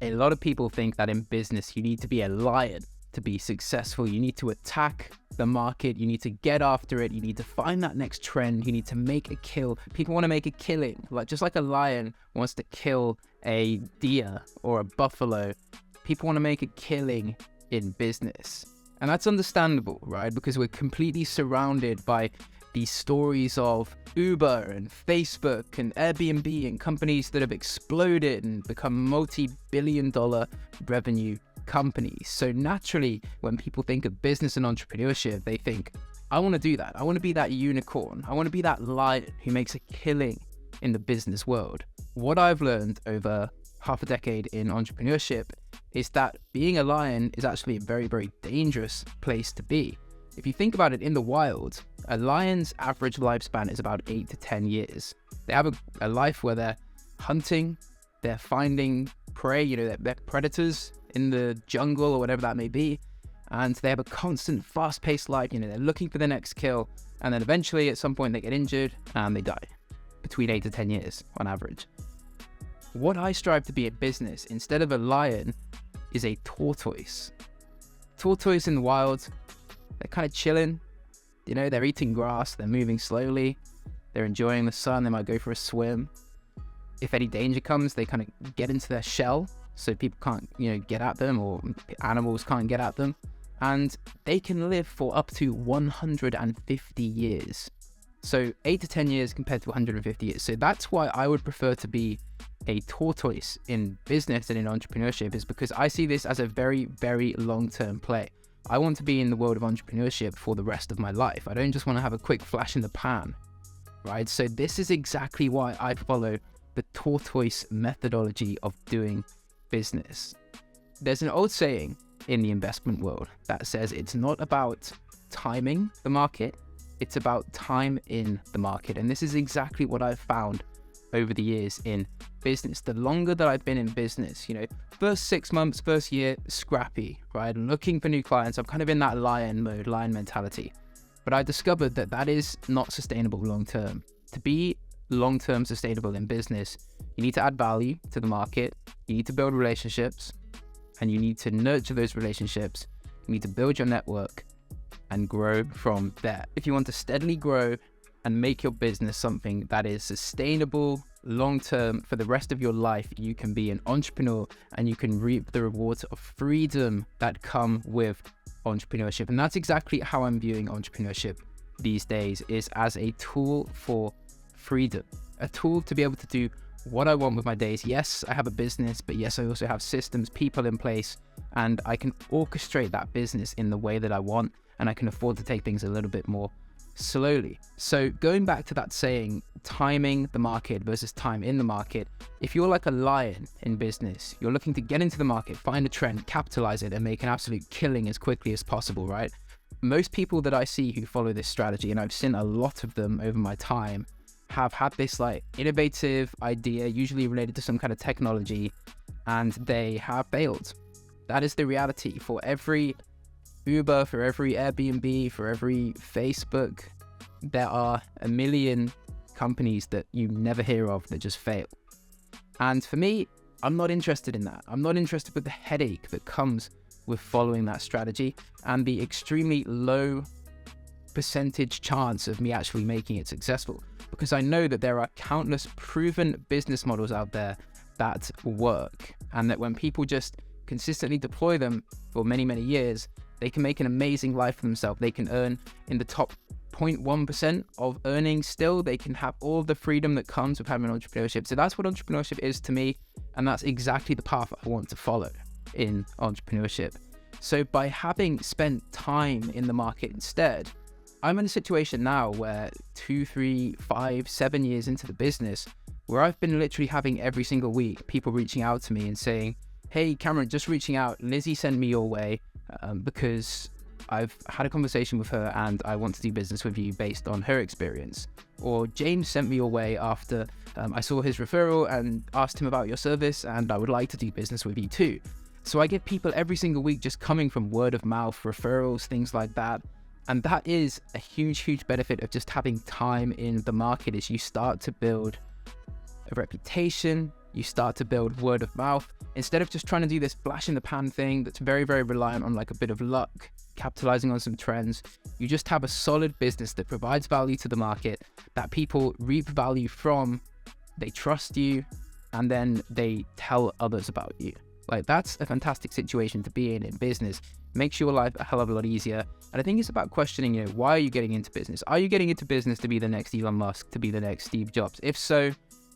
A lot of people think that in business, you need to be a lion to be successful. You need to attack the market. You need to get after it. You need to find that next trend. You need to make a kill. People want to make a killing, just like a lion wants to kill a deer or a buffalo. People want to make a killing in business. And that's understandable, right? Because we're completely surrounded by these stories of Uber and Facebook and Airbnb and companies that have exploded and become multi-billion-dollar revenue companies. So naturally, when people think of business and entrepreneurship, they think, I want to do that. I want to be that unicorn. I want to be that lion who makes a killing in the business world. What I've learned over half a decade in entrepreneurship is that being a lion is actually a very, very dangerous place to be. If you think about it in the wild, a lion's average lifespan is about 8 to 10 years. They have a life where they're hunting, they're finding prey, they're predators in the jungle or whatever that may be. And they have a constant fast-paced life, they're looking for the next kill. And then eventually at some point they get injured and they die. Between 8 to 10 years on average. What I strive to be in business, instead of a lion, is a tortoise. Tortoise in the wild, they're kind of chilling, they're eating grass, they're moving slowly, they're enjoying the sun, they might go for a swim. If any danger comes, they kind of get into their shell, so people can't, get at them, or animals can't get at them. And they can live for up to 150 years. So 8 to 10 years compared to 150 years. So that's why I would prefer to be a tortoise in business and in entrepreneurship, is because I see this as a very, very long-term play. I want to be in the world of entrepreneurship for the rest of my life. I don't just want to have a quick flash in the pan, right? So this is exactly why I follow the tortoise methodology of doing business. There's an old saying in the investment world that says it's not about timing the market, it's about time in the market. And this is exactly what I've found over the years in business. The longer that I've been in business, first 6 months, first year, scrappy, right? Looking for new clients. I'm kind of in that lion mode, lion mentality. But I discovered that that is not sustainable long-term. To be long-term sustainable in business, you need to add value to the market. You need to build relationships, and you need to nurture those relationships. You need to build your network and grow from there. If you want to steadily grow and make your business something that is sustainable long-term for the rest of your life, you can be an entrepreneur and you can reap the rewards of freedom that come with entrepreneurship. And that's exactly how I'm viewing entrepreneurship these days, is as a tool for freedom, a tool to be able to do what I want with my days. Yes, I have a business, but yes, I also have systems, people in place, and I can orchestrate that business in the way that I want, and I can afford to take things a little bit more slowly. So going back to that saying, timing the market versus time in the market, if you're like a lion in business, you're looking to get into the market, find a trend, capitalize it, and make an absolute killing as quickly as possible, right? Most people that I see who follow this strategy, and I've seen a lot of them over my time, have had this innovative idea, usually related to some kind of technology, and they have failed. That is the reality. For every Uber, for every Airbnb, for every Facebook, there are a million companies that you never hear of that just fail. And for me, I'm not interested in that. I'm not interested with the headache that comes with following that strategy and the extremely low percentage chance of me actually making it successful, because I know that there are countless proven business models out there that work, and that when people just consistently deploy them for many, many years, they can make an amazing life for themselves. They can earn in the top 0.1% of earnings still. They can have all the freedom that comes with having entrepreneurship. So that's what entrepreneurship is to me, and that's exactly the path I want to follow in entrepreneurship. So by having spent time in the market instead, I'm in a situation now where 2, 3, 5, 7 years into the business, where I've been literally having every single week people reaching out to me and saying, hey Cameron, just reaching out, Lizzie sent me your way because I've had a conversation with her and I want to do business with you based on her experience. Or James sent me your way after I saw his referral and asked him about your service, and I would like to do business with you too. So I get people every single week just coming from word of mouth, referrals, things like that. And that is a huge, huge benefit of just having time in the market. Is you start to build a reputation, You start to build word of mouth. Instead of just trying to do this flash in the pan thing that's very, very reliant on like a bit of luck, capitalizing on some trends, you just have a solid business that provides value to the market, that people reap value from, they trust you, and then they tell others about you. Like, that's a fantastic situation to be in business. Makes your life a hell of a lot easier. And I think it's about questioning, why are you getting into business? Are you getting into business to be the next Elon Musk, to be the next Steve Jobs? If so,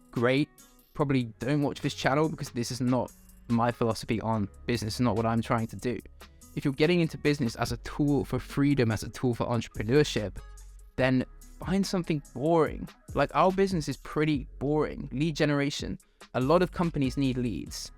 great. Probably don't watch this channel, because this is not my philosophy on business, not what I'm trying to do. If you're getting into business as a tool for freedom, as a tool for entrepreneurship, then find something boring. Like, our business is pretty boring. Lead generation. A lot of companies need leads,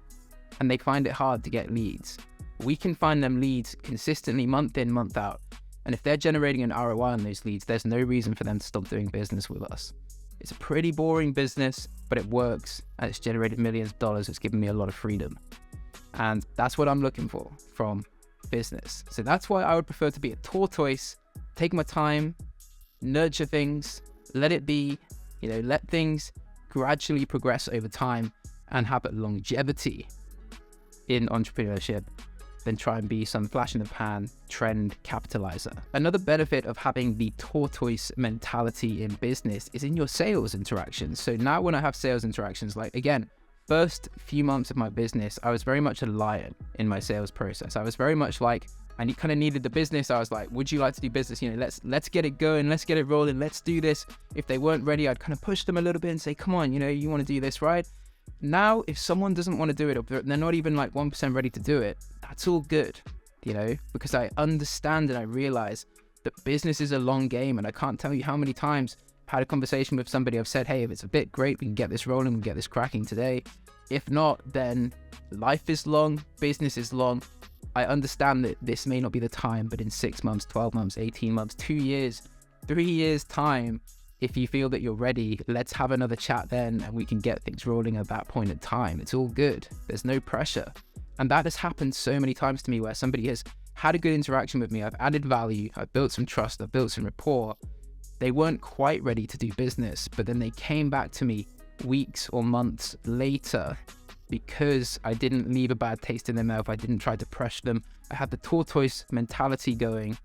and they find it hard to get leads. We can find them leads consistently, month in, month out. And if they're generating an ROI on those leads, there's no reason for them to stop doing business with us. It's a pretty boring business, but it works, and it's generated millions of dollars. It's given me a lot of freedom. And that's what I'm looking for from business. So that's why I would prefer to be a tortoise, take my time, nurture things, let it be, let things gradually progress over time and have a longevity in entrepreneurship, than try and be some flash in the pan trend capitalizer. Another benefit of having the tortoise mentality in business is in your sales interactions. So now when I have sales interactions, like, again, first few months of my business, I was very much a lion in my sales process. I was very much like, I kind of needed the business. I was like, would you like to do business? Let's get it going. Let's get it rolling. Let's do this. If they weren't ready, I'd kind of push them a little bit and say, come on, you want to do this, right? Now, if someone doesn't want to do it, or they're not even like 1% ready to do it, that's all good, because I understand and I realize that business is a long game. And I can't tell you how many times I've had a conversation with somebody. I've said, hey, if it's a bit, great, we can get this rolling, we can get this cracking today. If not, then life is long, business is long. I understand that this may not be the time, but in 6 months, 12 months, 18 months, 2 years, 3 years time, if you feel that you're ready, let's have another chat then, and we can get things rolling at that point in time. It's all good. There's no pressure. And that has happened so many times to me, where somebody has had a good interaction with me. I've added value. I've built some trust. I've built some rapport. They weren't quite ready to do business, but then they came back to me weeks or months later, because I didn't leave a bad taste in their mouth. I didn't try to pressure them. I had the tortoise mentality going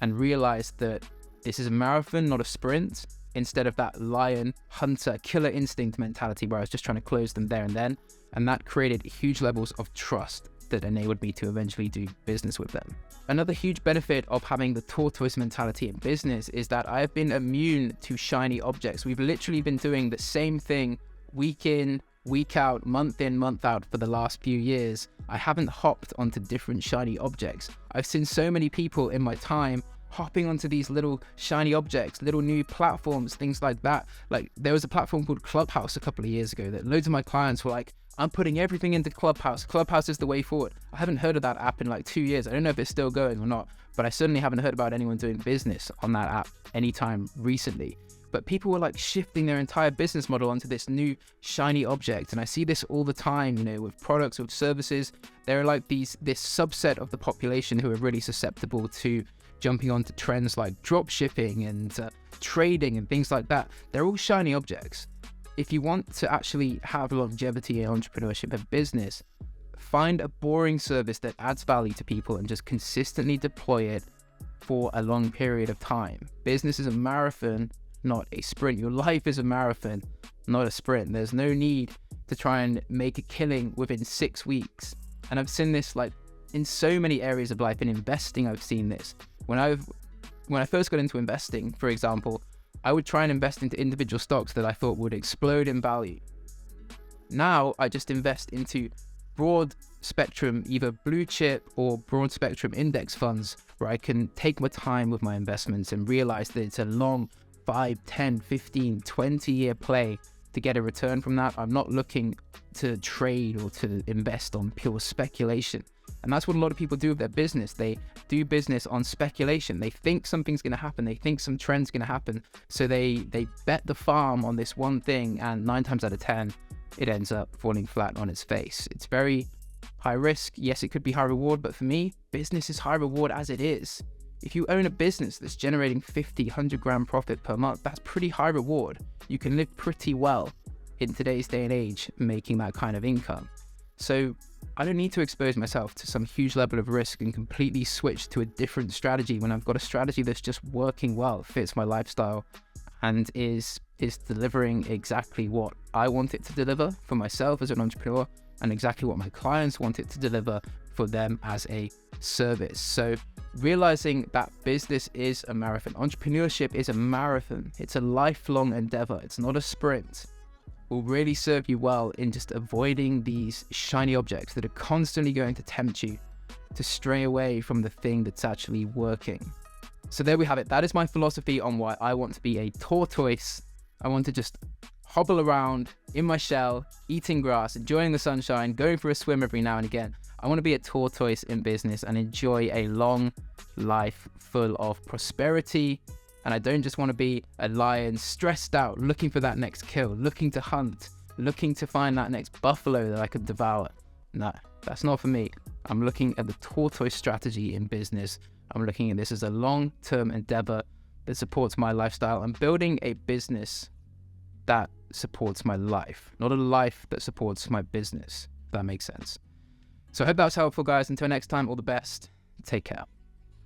and realized that this is a marathon, not a sprint, instead of that lion, hunter, killer instinct mentality where I was just trying to close them there and then. And that created huge levels of trust that enabled me to eventually do business with them. Another huge benefit of having the tortoise mentality in business is that I've been immune to shiny objects. We've literally been doing the same thing week in, week out, month in, month out for the last few years. I haven't hopped onto different shiny objects. I've seen so many people in my time hopping onto these little shiny objects, little new platforms, things like that. Like, there was a platform called Clubhouse a couple of years ago that loads of my clients were like, I'm putting everything into Clubhouse. Clubhouse is the way forward. I haven't heard of that app in like 2 years. I don't know if it's still going or not, but I certainly haven't heard about anyone doing business on that app anytime recently. But people were like shifting their entire business model onto this new shiny object. And I see this all the time, with products, with services. There are like this subset of the population who are really susceptible to jumping onto trends like drop shipping and trading and things like that. They're all shiny objects. If you want to actually have longevity in entrepreneurship and business, find a boring service that adds value to people and just consistently deploy it for a long period of time. Business is a marathon, not a sprint. Your life is a marathon, not a sprint. There's no need to try and make a killing within 6 weeks. And I've seen this like in so many areas of life. In investing, I've seen this. When I first got into investing, for example, I would try and invest into individual stocks that I thought would explode in value. Now I just invest into broad spectrum, either blue chip or broad spectrum index funds, where I can take my time with my investments and realize that it's a long 5, 10, 15, 20-year play to get a return from that. I'm not looking to trade or to invest on pure speculation. And that's what a lot of people do with their business. They do business on speculation. They think something's going to happen. They think some trend's going to happen. So they bet the farm on this one thing, and 9 times out of 10, it ends up falling flat on its face. It's very high risk. Yes, it could be high reward, but for me, business is high reward as it is. If you own a business that's generating 50, 100 grand profit per month, that's pretty high reward. You can live pretty well in today's day and age making that kind of income. So I don't need to expose myself to some huge level of risk and completely switch to a different strategy when I've got a strategy that's just working well, fits my lifestyle, and is delivering exactly what I want it to deliver for myself as an entrepreneur, and exactly what my clients want it to deliver for them as a service. So realizing that business is a marathon, entrepreneurship is a marathon, it's a lifelong endeavor, it's not a sprint, will really serve you well in just avoiding these shiny objects that are constantly going to tempt you to stray away from the thing that's actually working. So there we have it. That is my philosophy on why I want to be a tortoise. I want to just hobble around in my shell, eating grass, enjoying the sunshine, going for a swim every now and again. I want to be a tortoise in business and enjoy a long life full of prosperity. And I don't just want to be a lion stressed out, looking for that next kill, looking to hunt, looking to find that next buffalo that I could devour. No, that's not for me. I'm looking at the tortoise strategy in business. I'm looking at this as a long-term endeavor that supports my lifestyle. I'm building a business that supports my life, not a life that supports my business, if that makes sense. So I hope that was helpful, guys. Until next time, all the best. Take care.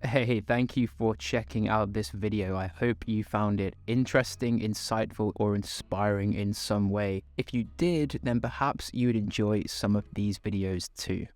Hey, thank you for checking out this video. I hope you found it interesting, insightful, or inspiring in some way. If you did, then perhaps you would enjoy some of these videos too.